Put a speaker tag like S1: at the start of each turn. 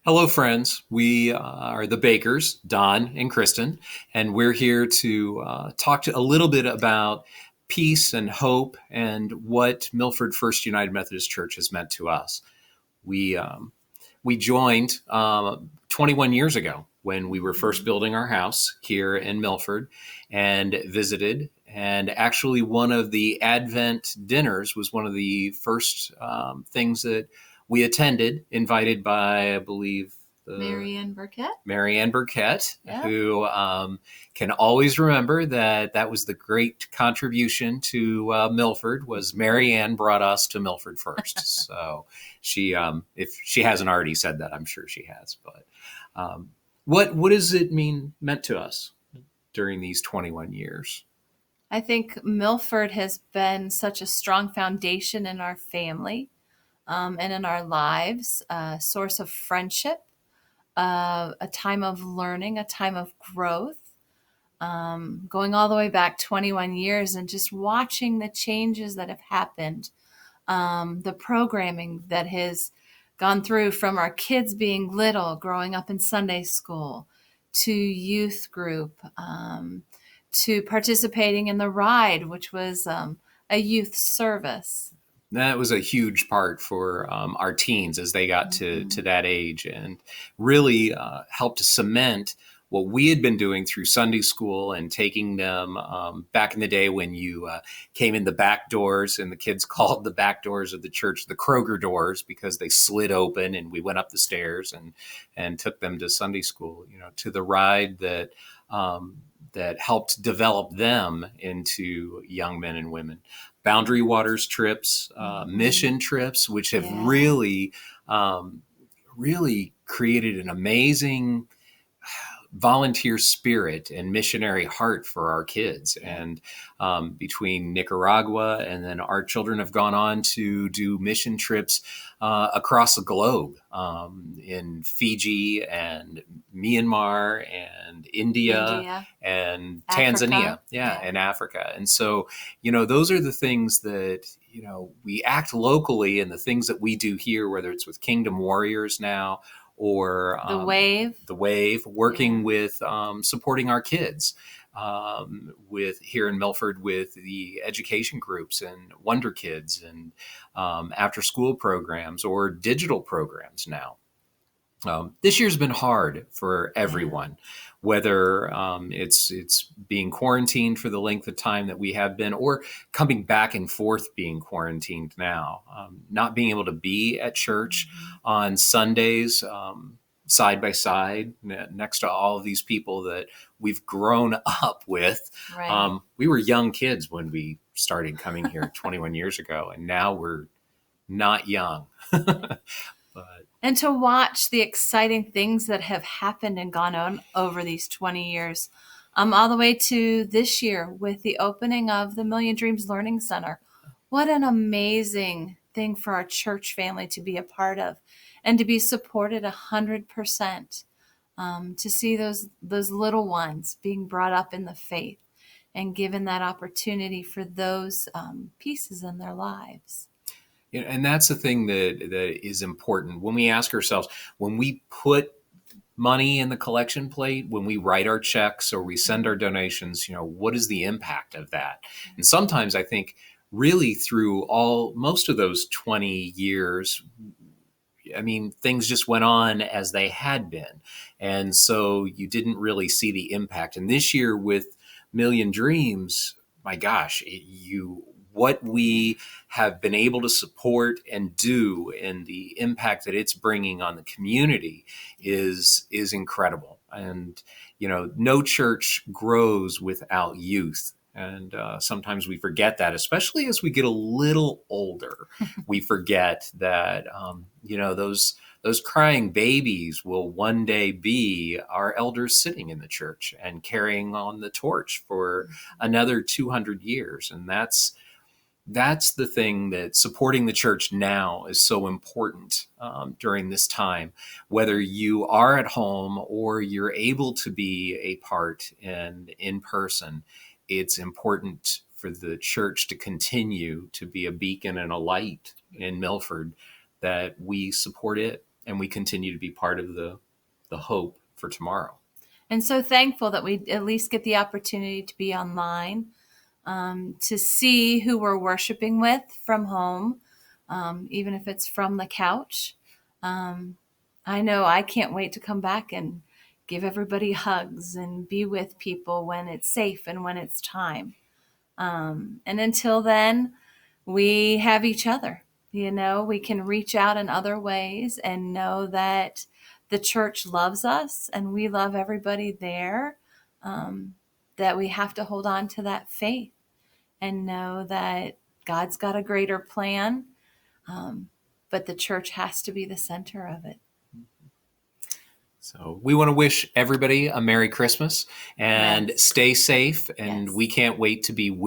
S1: Hello, friends. We are the Bakers, Don and Kristen, and we're here to a little bit about peace and hope and what Milford First United Methodist Church has meant to us. We we joined 21 years ago when we were first building our house here in Milford and visited. And actually, one of the Advent dinners was one of the first things that we attended, invited by, I believe, the
S2: Marianne Burkett.
S1: Marianne Burkett,
S2: Yeah.
S1: who can always remember that was the great contribution to Milford. Was Marianne brought us to Milford first? So she, if she hasn't already said that, I'm sure she has. But what does it meant to us during these 21 years?
S2: I think Milford has been such a strong foundation in our family and in our lives, a source of friendship, a time of learning, a time of growth, going all the way back 21 years and just watching the changes that have happened, the programming that has gone through from our kids being little, growing up in Sunday school, to youth group, to participating in the ride, which was a youth service.
S1: That was a huge part for our teens as they got to
S2: Mhm.
S1: that age, and really helped to cement what we had been doing through Sunday school and taking them back in the day when you came in the back doors, and the kids called the back doors of the church the Kroger doors because they slid open, and we went up the stairs and took them to Sunday school. To the ride that helped develop them into young men and women. Boundary Waters trips, mission trips, which have
S2: Yeah.
S1: um, really created an amazing volunteer spirit and missionary heart for our kids.
S2: Yeah.
S1: And between Nicaragua, and then our children have gone on to do mission trips across the globe, in Fiji and Myanmar and India
S2: India,
S1: and Tanzania,
S2: Africa.
S1: yeah,
S2: Yeah.
S1: and Africa. And so, those are the things that, we act locally, and the things that we do here, whether it's with Kingdom Warriors now, or
S2: The wave.
S1: the Wave, working
S2: Yeah.
S1: with supporting our kids, with here in Milford with the education groups and Wonder Kids and after school programs or digital programs now. This year's been hard for
S2: Yeah.
S1: everyone, whether it's being quarantined for the length of time that we have been, or coming back and forth being quarantined now. Not being able to be at church
S2: Mhm.
S1: on Sundays, side by side next to all of these people that we've grown up with.
S2: Right.
S1: We were young kids when we started coming here 21 years ago, and now we're not young. But
S2: And to watch the exciting things that have happened and gone on over these 20 years, all the way to this year with the opening of the Million Dreams Learning Center. What an amazing thing for our church family to be a part of and to be supported 100%. To see those little ones being brought up in the faith and given that opportunity for those pieces in their lives.
S1: And that's the thing that is important when we ask ourselves, when we put money in the collection plate, when we write our checks or we send our donations, what is the impact of that? And sometimes I think really through most of those 20 years, I mean, things just went on as they had been. And so you didn't really see the impact. And this year with Million Dreams, my gosh, what we have been able to support and do, and the impact that it's bringing on the community is incredible. And no church grows without youth. And sometimes we forget that, especially as we get a little older. We forget that those crying babies will one day be our elders sitting in the church and carrying on the torch for another 200 years. And that's the thing, that supporting the church now is so important during this time. Whether you are at home or you're able to be a part in person, it's important for the church to continue to be a beacon and a light in Milford, that we support it. and we continue to be part of the hope for tomorrow.
S2: And so thankful that we at least get the opportunity to be online, to see who we're worshiping with from home, even if it's from the couch. I know I can't wait to come back and give everybody hugs and be with people when it's safe and when it's time. And until then, we have each other. We can reach out in other ways and know that the church loves us and we love everybody there. That we have to hold on to that faith and know that God's got a greater plan, but the church has to be the center of it.
S1: So we want to wish everybody a Merry Christmas and
S2: Yes.
S1: stay safe. And
S2: Yes.
S1: we can't wait to be with